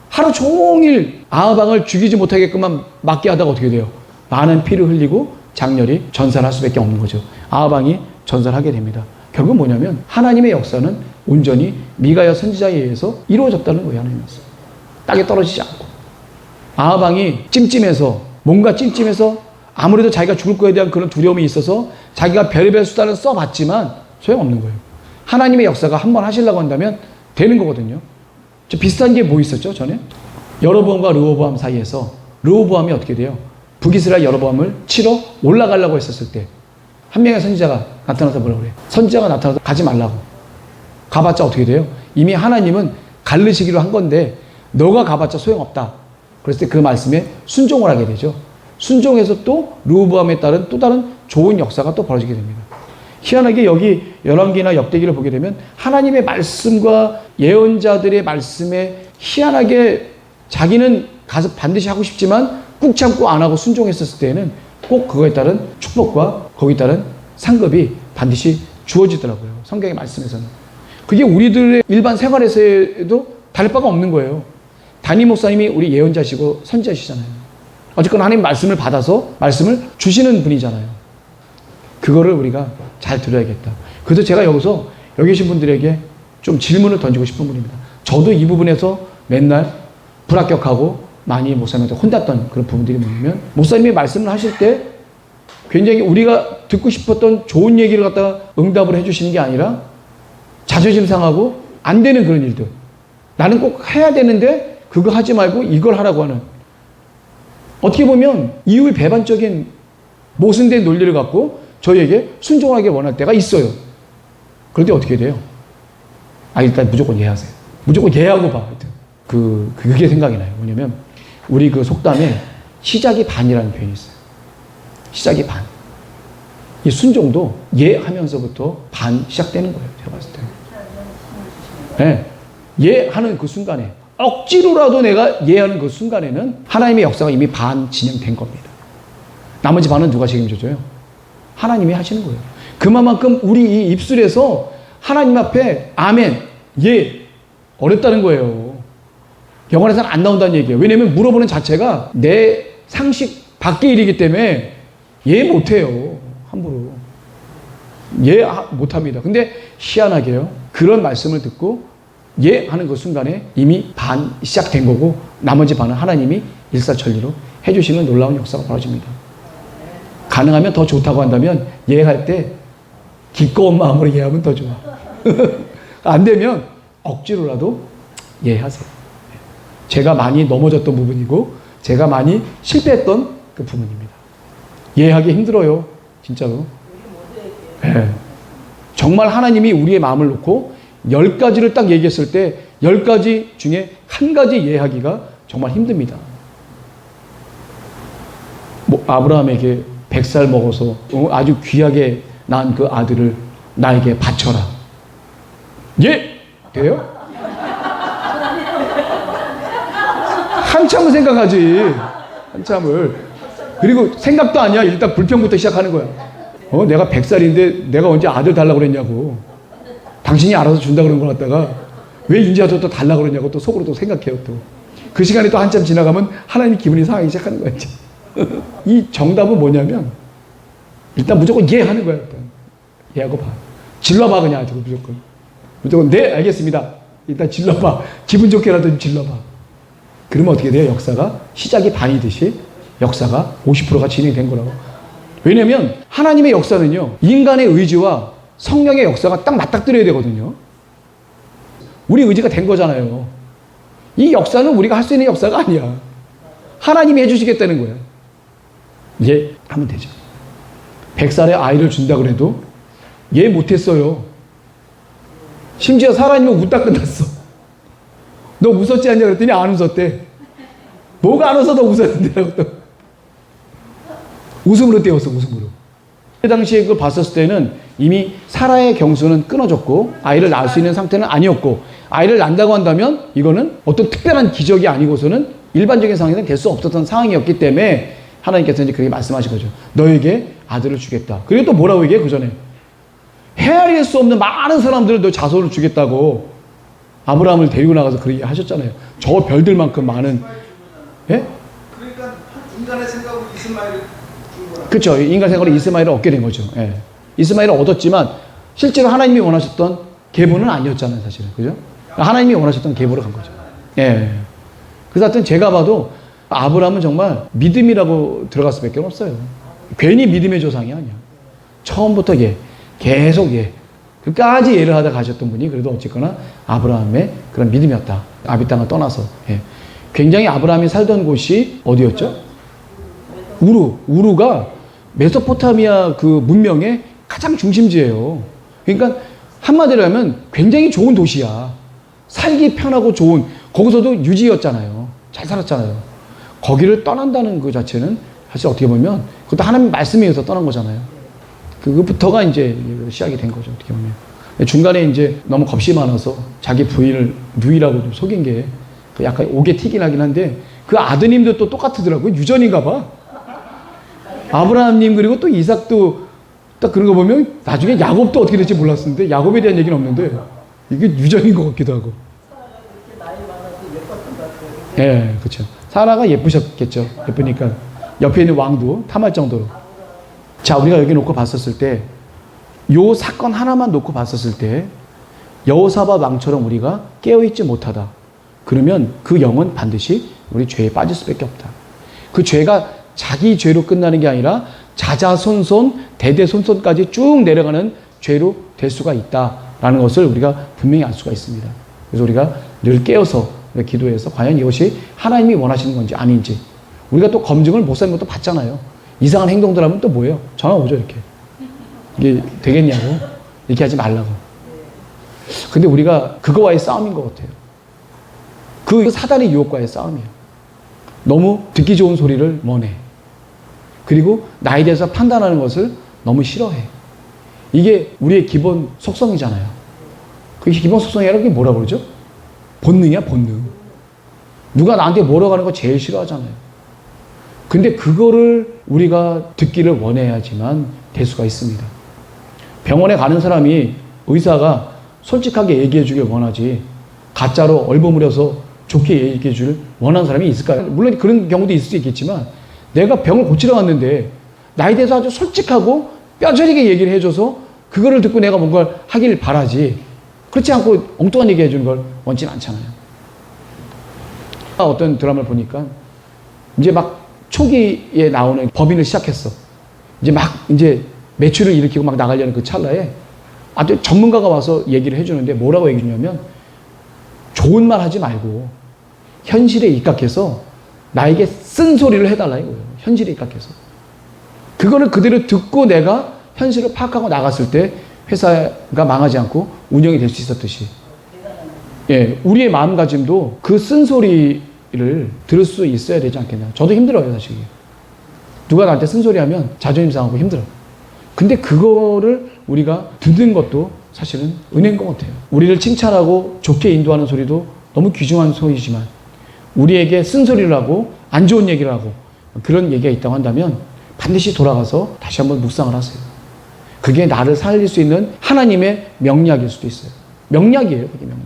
하루 종일 아하방을 죽이지 못하게끔만 막게 하다가 어떻게 돼요? 많은 피를 흘리고 장렬히 전사할 수밖에 없는 거죠. 아하방이 전사하게 됩니다. 결국 뭐냐면 하나님의 역사는 온전히 미가야 선지자에 의해서 이루어졌다는 거예요. 하나님 말씀. 땅에 떨어지지 않고. 아하방이 찜찜해서 뭔가 찜찜해서 아무래도 자기가 죽을 거에 대한 그런 두려움이 있어서 자기가 별의별 수단을 써봤지만 소용없는 거예요. 하나님의 역사가 한번 하시려고 한다면 되는 거거든요. 비슷한 게 뭐 있었죠, 전에? 여로보암과 르호보암 사이에서 르호보암이 어떻게 돼요? 북이스라엘 여로보암을 치러 올라가려고 했었을 때 한 명의 선지자가 나타나서 뭐라고 그래요? 선지자가 나타나서 가지 말라고. 가봤자 어떻게 돼요? 이미 하나님은 갈르시기로 한 건데 너가 가봤자 소용없다. 그랬을 때 그 말씀에 순종을 하게 되죠. 순종해서 또 르호보암에 따른 또 다른 좋은 역사가 또 벌어지게 됩니다. 희한하게 여기 열왕기나 역대기를 보게 되면 하나님의 말씀과 예언자들의 말씀에 희한하게 자기는 가서 반드시 하고 싶지만 꾹 참고 안 하고 순종했었을 때에는 꼭 그거에 따른 축복과 거기에 따른 상급이 반드시 주어지더라고요. 성경의 말씀에서는. 그게 우리들의 일반 생활에서도 다를 바가 없는 거예요. 담임 목사님이 우리 예언자시고 선지자시잖아요. 어쨌거나 하나님 말씀을 받아서 말씀을 주시는 분이잖아요. 그거를 우리가 잘 들어야겠다. 그래서 제가 여기서 여기 계신 분들에게 좀 질문을 던지고 싶은 분입니다. 저도 이 부분에서 맨날 불합격하고 많이 목사님한테 혼났던 그런 부분들이 뭐냐면 목사님이 말씀을 하실 때 굉장히 우리가 듣고 싶었던 좋은 얘기를 갖다가 응답을 해주시는 게 아니라 자존심 상하고 안 되는 그런 일들. 나는 꼭 해야 되는데 그거 하지 말고 이걸 하라고 하는. 어떻게 보면 이율 배반적인 모순된 논리를 갖고 저희에게 순종하게 원할 때가 있어요. 그런데 어떻게 돼요? 일단 무조건 예하세요. 무조건 예하고 봐. 하여튼. 그게 생각이 나요. 뭐냐면, 우리 그 속담에 시작이 반이라는 표현이 있어요. 시작이 반. 이 순종도 예하면서부터 반 시작되는 거예요. 제가 봤을 때. 네. 예하는 그 순간에, 억지로라도 내가 예하는 그 순간에는 하나님의 역사가 이미 반 진행된 겁니다. 나머지 반은 누가 책임져줘요? 하나님이 하시는 거예요. 그만큼 우리 이 입술에서 하나님 앞에 아멘, 예, 어렵다는 거예요. 영어에서는 안 나온다는 얘기예요. 왜냐면 물어보는 자체가 내 상식 밖의 일이기 때문에 예 못해요. 함부로. 예 못합니다. 근데 희한하게요. 그런 말씀을 듣고 예 하는 그 순간에 이미 반 시작된 거고 나머지 반은 하나님이 일사천리로 해주시는 놀라운 역사가 벌어집니다. 가능하면 더 좋다고 한다면 예할 때 기꺼운 마음으로 예하면 더 좋아. 안 되면 억지로라도 예하세요. 제가 많이 넘어졌던 부분이고 제가 많이 실패했던 그 부분입니다. 예하기 힘들어요. 진짜로. 네. 정말 하나님이 우리의 마음을 놓고 10가지를 딱 얘기했을 때 10가지 중에 한 가지 예하기가 정말 힘듭니다. 아브라함에게 100살 먹어서 아주 귀하게 낳은 그 아들을 나에게 바쳐라. 예? 돼요? 한참을 생각하지. 한참을. 그리고 생각도 아니야. 일단 불평부터 시작하는 거야. 내가 100살인데 내가 언제 아들 달라고 그랬냐고. 당신이 알아서 준다 그런 걸 갖다가 왜 인자도 또 달라고 그러냐고 또 속으로 또 생각해요. 또. 그 시간이 또 한참 지나가면 하나님이 기분이 상하기 시작하는 거야. 이제. 이 정답은 뭐냐면 일단 무조건 예 하는 거야. 일단. 예하고 봐. 질러봐 그냥 무조건. 무조건 네 알겠습니다. 일단 질러봐. 기분 좋게라도 좀 질러봐. 그러면 어떻게 돼요? 역사가 시작이 반이듯이 역사가 50%가 진행된 거라고. 왜냐하면 하나님의 역사는요. 인간의 의지와 성령의 역사가 딱 맞닥뜨려야 되거든요. 우리 의지가 된 거잖아요. 이 역사는 우리가 할 수 있는 역사가 아니야. 하나님이 해주시겠다는 거야. 예 하면 되죠. 100살의 아이를 준다 그래도 예 못했어요. 심지어 사람이면 웃다 끝났어. 너 웃었지 않냐 그랬더니 안 웃었대. 뭐가 안 웃어 너 웃었는데. 웃음으로 떼었어. 웃음으로. 그 당시에 그걸 봤었을 때는 이미 사라의 경수는 끊어졌고 아이를 낳을 수 있는 상태는 아니었고 아이를 낳는다고 한다면 이거는 어떤 특별한 기적이 아니고서는 일반적인 상황에는 될 수 없었던 상황이었기 때문에 하나님께서 이제 그렇게 말씀하신 거죠. 너에게 아들을 주겠다. 그리고 또 뭐라고 얘기해? 그 전에 헤아릴 수 없는 많은 사람들을 너 자손을 주겠다고 아브라함을 데리고 나가서 그렇게 하셨잖아요. 저 별들만큼 많은. 예? 그러니까 인간의 생각으로 이스마엘을 준 거라. 그렇죠. 인간 생각으로 이스마엘을 얻게 된 거죠. 예. 이스마엘을 얻었지만 실제로 하나님이 원하셨던 계보는 아니었잖아요, 사실은. 그죠? 하나님이 원하셨던 계보로 간 거죠. 예. 그래서 하여튼 제가 봐도 아브라함은 정말 믿음이라고 들어갈 수밖에 없어요. 괜히 믿음의 조상이 아니야. 처음부터 계속 끝까지 예를 하다 가셨던 분이 그래도 어쨌거나 아브라함의 그런 믿음이었다. 아비 땅을 떠나서. 예. 굉장히 아브라함이 살던 곳이 어디였죠? 우루가 메소포타미아 그 문명의 가장 중심지예요. 그러니까 한마디로 하면 굉장히 좋은 도시야. 살기 편하고 좋은, 거기서도 유지였잖아요. 잘 살았잖아요. 거기를 떠난다는 그 자체는 사실 어떻게 보면 그것도 하나님 말씀에 의해서 떠난 거잖아요. 그것부터가 이제 시작이 된 거죠. 어떻게 보면. 중간에 이제 너무 겁이 많아서 자기 부인을 누이라고 좀 속인 게 약간 오게 튀긴 하긴 한데 그 아드님도 또 똑같더라고요. 유전인가 봐. 아브라함님 그리고 또 이삭도 딱 그런 거 보면 나중에 야곱도 어떻게 될지 몰랐었는데 야곱에 대한 얘기는 없는데 이게 유전인 것 같기도 하고. 예, 그렇죠. 사라가 예쁘셨겠죠. 예쁘니까 옆에 있는 왕도 탐할 정도로. 자, 우리가 여기 놓고 봤었을 때 요 사건 하나만 놓고 봤었을 때 여호사밧 왕처럼 우리가 깨어있지 못하다. 그러면 그 영은 반드시 우리 죄에 빠질 수밖에 없다. 그 죄가 자기 죄로 끝나는 게 아니라 자자손손 대대손손까지 쭉 내려가는 죄로 될 수가 있다라는 것을 우리가 분명히 알 수가 있습니다. 그래서 우리가 늘 깨어서 기도해서 과연 이것이 하나님이 원하시는 건지 아닌지 우리가 또 검증을 목사님 것도 받잖아요. 이상한 행동들 하면 또 뭐예요? 전화 오죠 이렇게. 이게 되겠냐고 이렇게 하지 말라고. 근데 우리가 그거와의 싸움인 것 같아요. 그 사단의 유혹과의 싸움이에요. 너무 듣기 좋은 소리를 원해. 그리고 나에 대해서 판단하는 것을 너무 싫어해. 이게 우리의 기본 속성이잖아요. 그게 기본 속성이라는 게 뭐라 그러죠? 본능이야, 본능. 누가 나한테 뭐라고 하는 거 제일 싫어하잖아요. 근데 그거를 우리가 듣기를 원해야지만 될 수가 있습니다. 병원에 가는 사람이 의사가 솔직하게 얘기해 주길 원하지 가짜로 얼버무려서 좋게 얘기해 주길 원하는 사람이 있을까요? 물론 그런 경우도 있을 수 있겠지만 내가 병을 고치러 갔는데 나에 대해서 아주 솔직하고 뼈저리게 얘기를 해줘서 그거를 듣고 내가 뭔가 하길 바라지 그렇지 않고 엉뚱한 얘기 해주는 걸 원치는 않잖아요. 어떤 드라마를 보니까 이제 막 초기에 나오는 법인을 시작했어. 이제 매출을 일으키고 막 나가려는 그 찰나에 아주 전문가가 와서 얘기를 해주는데 뭐라고 얘기해주냐면 좋은 말 하지 말고 현실에 입각해서 나에게 쓴소리를 해달라 이거예요. 현실에 입각해서. 그거를 그대로 듣고 내가 현실을 파악하고 나갔을 때 회사가 망하지 않고 운영이 될 수 있었듯이. 예, 우리의 마음가짐도 그 쓴소리를 들을 수 있어야 되지 않겠냐. 저도 힘들어요, 사실. 누가 나한테 쓴소리 하면 자존심 상하고 힘들어. 근데 그거를 우리가 듣는 것도 사실은 은혜인 것 같아요. 우리를 칭찬하고 좋게 인도하는 소리도 너무 귀중한 소리지만 우리에게 쓴소리를 하고 안 좋은 얘기를 하고 그런 얘기가 있다고 한다면 반드시 돌아가서 다시 한번 묵상을 하세요. 그게 나를 살릴 수 있는 하나님의 명약일 수도 있어요. 명약이에요, 그게 명약.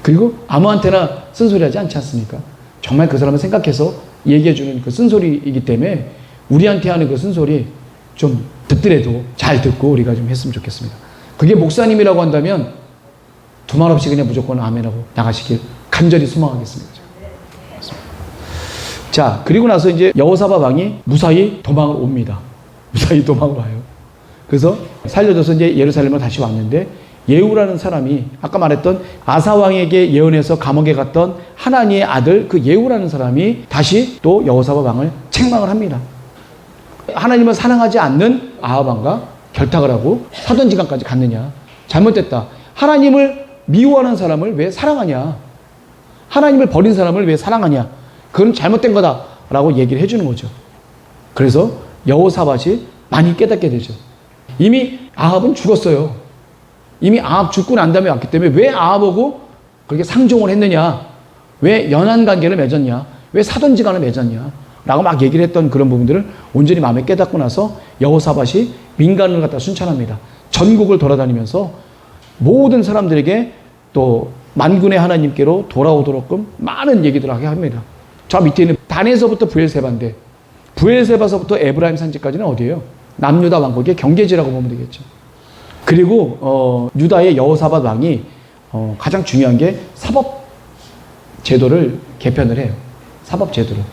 그리고 아무한테나 쓴소리하지 않지 않습니까? 정말 그 사람을 생각해서 얘기해주는 그 쓴소리이기 때문에 우리한테 하는 그 쓴소리 좀 듣더라도 잘 듣고 우리가 좀 했으면 좋겠습니다. 그게 목사님이라고 한다면 두말 없이 그냥 무조건 아멘하고 나가시길 간절히 소망하겠습니다. 자, 그리고 나서 이제 여호사밧 왕이 무사히 도망을 옵니다. 무사히 도망을 와요. 그래서 살려져서 이제 예루살렘으로 다시 왔는데 예후라는 사람이 아까 말했던 아사 왕에게 예언해서 감옥에 갔던 하나니의 아들 그 예후라는 사람이 다시 또 여호사밧 왕을 책망을 합니다. 하나님을 사랑하지 않는 아합 왕과 결탁을 하고 사돈지간까지 갔느냐. 잘못됐다. 하나님을 미워하는 사람을 왜 사랑하냐. 하나님을 버린 사람을 왜 사랑하냐. 그건 잘못된 거다라고 얘기를 해주는 거죠. 그래서 여호사밧이 많이 깨닫게 되죠. 이미 아합은 죽었어요. 이미 아합 죽고 난 다음에 왔기 때문에 왜 아합하고 그렇게 상종을 했느냐. 왜 연한 관계를 맺었냐. 왜 사돈지간을 맺었냐. 라고 막 얘기를 했던 그런 부분들을 온전히 마음에 깨닫고 나서 여호사밧이 민간을 갖다 순찰합니다. 전국을 돌아다니면서 모든 사람들에게 또 만군의 하나님께로 돌아오도록끔 많은 얘기들을 하게 합니다. 저 밑에 있는 단에서부터 부엘세바인데 부엘세바서부터 에브라임 산지까지는 어디예요? 남유다 왕국의 경계지라고 보면 되겠죠. 그리고 유다의 여호사밧 왕이 가장 중요한 게 사법 제도를 개편을 해요. 사법 제도를.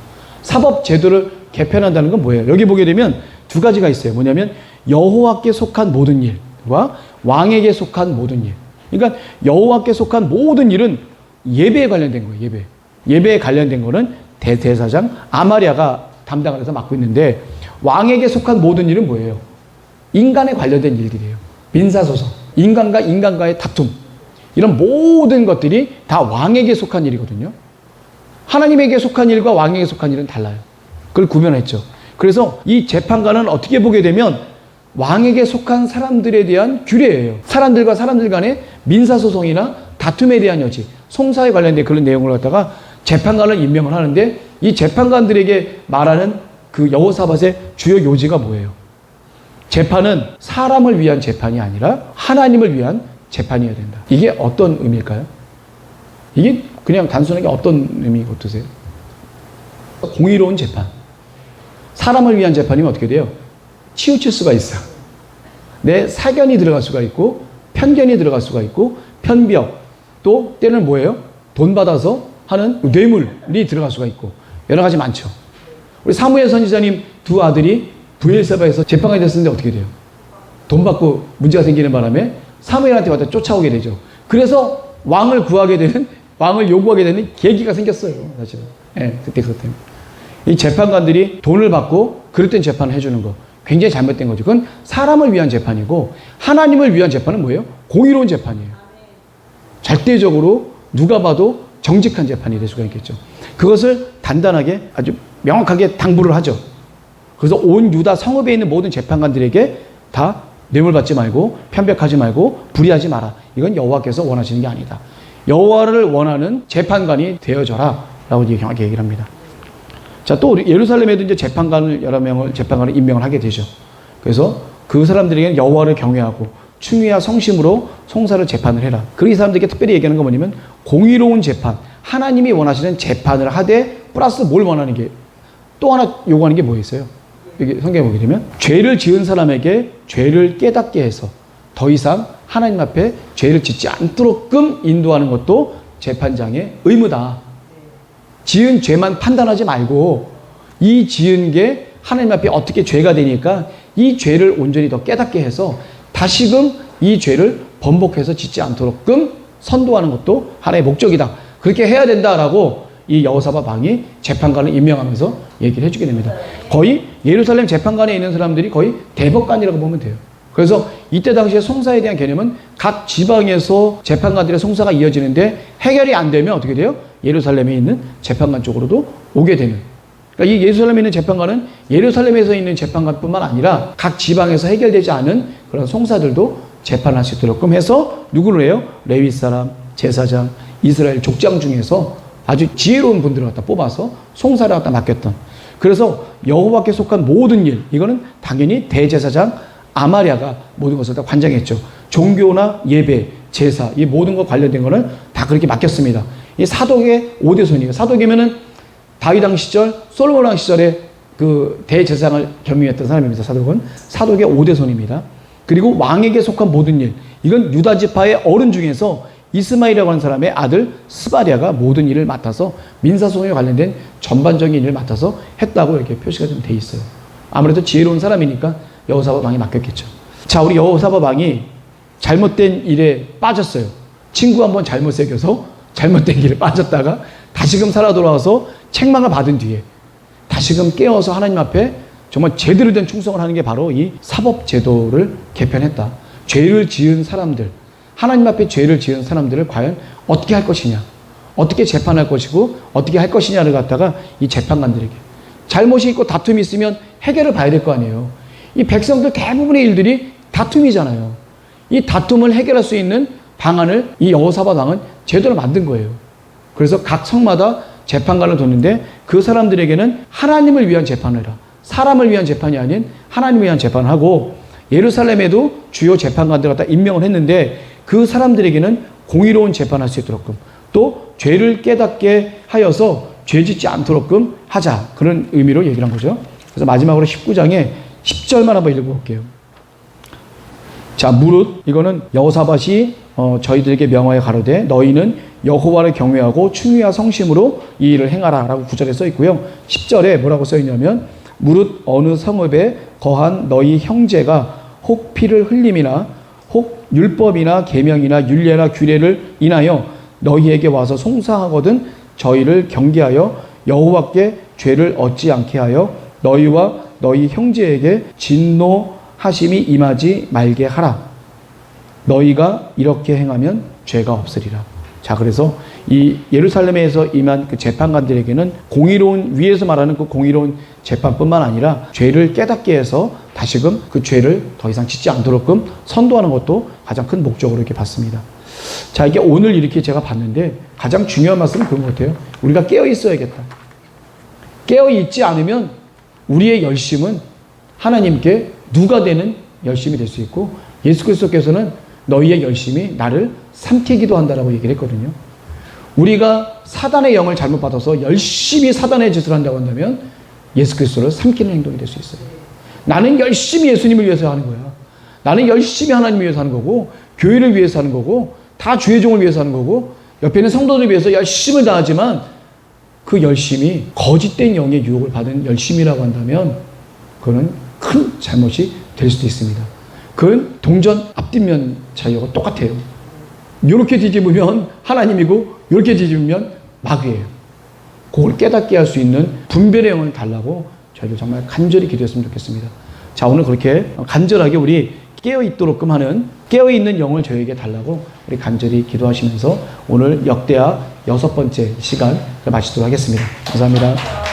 사법 제도를 개편한다는 건 뭐예요? 여기 보게 되면 두 가지가 있어요. 뭐냐면 여호와께 속한 모든 일과 왕에게 속한 모든 일. 그러니까 여호와께 속한 모든 일은 예배에 관련된 거예요. 예배. 예배에 관련된 거는 대제사장 아마랴가 담당을 해서 맡고 있는데 왕에게 속한 모든 일은 뭐예요? 인간에 관련된 일들이에요. 민사소송, 인간과 인간과의 다툼, 이런 모든 것들이 다 왕에게 속한 일이거든요. 하나님에게 속한 일과 왕에게 속한 일은 달라요. 그걸 구별했죠. 그래서 이 재판관은 어떻게 보게 되면 왕에게 속한 사람들에 대한 규례예요. 사람들과 사람들 간의 민사소송이나 다툼에 대한 여지, 송사에 관련된 그런 내용을 갖다가 재판관을 임명을 하는데 이 재판관들에게 말하는 그 여호사밧의 주요 요지가 뭐예요? 재판은 사람을 위한 재판이 아니라 하나님을 위한 재판이어야 된다. 이게 어떤 의미일까요? 이게 그냥 단순하게 어떤 의미 같으세요? 공의로운 재판. 사람을 위한 재판이면 어떻게 돼요? 치우칠 수가 있어. 내 사견이 들어갈 수가 있고 편견이 들어갈 수가 있고 편벽, 또 때는 뭐예요? 돈 받아서 하는 뇌물이 들어갈 수가 있고 여러 가지 많죠. 우리 사무엘 선지자님 두 아들이 부엘세바에서 재판관이 됐었는데 어떻게 돼요? 돈 받고 문제가 생기는 바람에 사무엘한테 와서 쫓아오게 되죠. 그래서 왕을 구하게 되는, 왕을 요구하게 되는 계기가 생겼어요. 사실은. 예, 그때. 이 재판관들이 돈을 받고 그럴 땐 재판을 해주는 거 굉장히 잘못된 거죠. 그건 사람을 위한 재판이고 하나님을 위한 재판은 뭐예요? 공의로운 재판이에요. 절대적으로 누가 봐도 정직한 재판이 될 수가 있겠죠. 그것을 단단하게 아주 명확하게 당부를 하죠. 그래서 온 유다 성읍에 있는 모든 재판관들에게 다 뇌물 받지 말고 편벽하지 말고 불의하지 마라. 이건 여호와께서 원하시는 게 아니다. 여호와를 원하는 재판관이 되어져라 라고 정확히 얘기를 합니다. 자, 또 예루살렘에도 이제 재판관을 여러 명을 재판관을 임명을 하게 되죠. 그래서 그 사람들에게는 여호와를 경외하고 충의와 성심으로 송사를 재판을 해라. 그리고 이 사람들에게 특별히 얘기하는 건 뭐냐면 공의로운 재판, 하나님이 원하시는 재판을 하되 플러스 뭘 원하는 게 또 하나 요구하는 게 뭐 있어요? 여기 성경에 보게 되면 죄를 지은 사람에게 죄를 깨닫게 해서 더 이상 하나님 앞에 죄를 짓지 않도록끔 인도하는 것도 재판장의 의무다. 지은 죄만 판단하지 말고 이 지은 게 하나님 앞에 어떻게 죄가 되니까 이 죄를 온전히 더 깨닫게 해서 다시금 이 죄를 번복해서 짓지 않도록끔 선도하는 것도 하나의 목적이다. 그렇게 해야 된다라고 이 여호사밧 왕이 재판관을 임명하면서 얘기를 해주게 됩니다. 거의 예루살렘 재판관에 있는 사람들이 거의 대법관이라고 보면 돼요. 그래서 이때 당시에 송사에 대한 개념은 각 지방에서 재판관들의 송사가 이어지는데 해결이 안 되면 어떻게 돼요? 예루살렘에 있는 재판관 쪽으로도 오게 되는. 그러니까 이 예루살렘에 있는 재판관은 예루살렘에서 있는 재판관뿐만 아니라 각 지방에서 해결되지 않은 그런 송사들도 재판할 수 있도록 해서 누구를 해요? 레위 사람, 제사장, 이스라엘 족장 중에서 아주 지혜로운 분들을 갖다 뽑아서 송사를 갖다 맡겼던. 그래서 여호와께 속한 모든 일, 이거는 당연히 대제사장 아마랴가 모든 것을 다 관장했죠. 종교나 예배, 제사, 이 모든 것 관련된 거는 다 그렇게 맡겼습니다. 이 사독의 5대손이에요. 사독이면은 다윗 왕 시절, 솔로몬 왕 시절에 그 대제사장을 겸임했던 사람입니다. 사독은 사독의 5대손입니다. 그리고 왕에게 속한 모든 일, 이건 유다 지파의 어른 중에서 이스마엘이라고 하는 사람의 아들 스바랴가 모든 일을 맡아서 민사소송에 관련된 전반적인 일을 맡아서 했다고 이렇게 표시가 좀 돼 있어요. 아무래도 지혜로운 사람이니까 여호사밧 왕이 맡겼겠죠. 자, 우리 여호사밧 왕이 잘못된 일에 빠졌어요. 친구 한번 잘못 새겨서 잘못된 길에 빠졌다가 다시금 살아 돌아와서 책망을 받은 뒤에 다시금 깨어서 하나님 앞에 정말 제대로 된 충성을 하는 게 바로 이 사법제도를 개편했다. 죄를 지은 사람들, 하나님 앞에 죄를 지은 사람들을 과연 어떻게 할 것이냐, 어떻게 재판할 것이고 어떻게 할 것이냐를 갖다가 이 재판관들에게 잘못이 있고 다툼이 있으면 해결을 봐야 될 거 아니에요. 이 백성들 대부분의 일들이 다툼이잖아요. 이 다툼을 해결할 수 있는 방안을 이 여호사밧 왕은 제대로 만든 거예요. 그래서 각 성마다 재판관을 뒀는데 그 사람들에게는 하나님을 위한 재판을 해라. 사람을 위한 재판이 아닌 하나님을 위한 재판을 하고, 예루살렘에도 주요 재판관들 갖다 임명을 했는데 그 사람들에게는 공의로운 재판할 수 있도록끔, 또 죄를 깨닫게 하여서 죄 짓지 않도록끔 하자. 그런 의미로 얘기를 한 거죠. 그래서 마지막으로 19장에 10절만 한번 읽어볼게요. 자, 무릇 이거는 여호사밧이 저희들에게 명하여 가로되 너희는 여호와를 경외하고 충의와 성심으로 이 일을 행하라 라고 9절에 써 있고요. 10절에 뭐라고 써 있냐면, 무릇 어느 성읍에 거한 너희 형제가 혹 피를 흘림이나 혹 율법이나 계명이나 율례나 규례를 인하여 너희에게 와서 송사하거든 저희를 경계하여 여호와께 죄를 얻지 않게 하여 너희와 너희 형제에게 진노하심이 임하지 말게 하라. 너희가 이렇게 행하면 죄가 없으리라. 자, 그래서 이 예루살렘에서 임한 그 재판관들에게는 공의로운, 위에서 말하는 그 공의로운 재판뿐만 아니라 죄를 깨닫게 해서 다시금 그 죄를 더 이상 짓지 않도록끔 선도하는 것도 가장 큰 목적으로 이렇게 봤습니다. 자, 이게 오늘 이렇게 제가 봤는데 가장 중요한 말씀은 그런 것 같아요. 우리가 깨어 있어야겠다. 깨어 있지 않으면 우리의 열심은 하나님께 누가 되는 열심이 될 수 있고, 예수 그리스도께서는 너희의 열심이 나를 삼키기도 한다라고 얘기를 했거든요. 우리가 사단의 영을 잘못 받아서 열심히 사단의 짓을 한다고 한다면 예수 그리스도를 삼키는 행동이 될 수 있어요. 나는 열심히 예수님을 위해서 하는 거야. 나는 열심히 하나님을 위해서 하는 거고, 교회를 위해서 하는 거고, 다 주의 종을 위해서 하는 거고, 옆에 있는 성도들을 위해서 열심을 다하지만 그 열심이 거짓된 영의 유혹을 받은 열심이라고 한다면 그거는 큰 잘못이 될 수도 있습니다. 그건 동전 앞뒷면 차이하고 똑같아요. 이렇게 뒤집으면 하나님이고 이렇게 뒤집으면 마귀예요. 그걸 깨닫게 할 수 있는 분별의 영을 달라고 저희들 정말 간절히 기도했으면 좋겠습니다. 자, 오늘 그렇게 간절하게 우리 깨어있도록끔 하는, 깨어있는 영을 저에게 달라고 우리 간절히 기도하시면서 오늘 역대하 6번째 시간을 마치도록 하겠습니다. 감사합니다.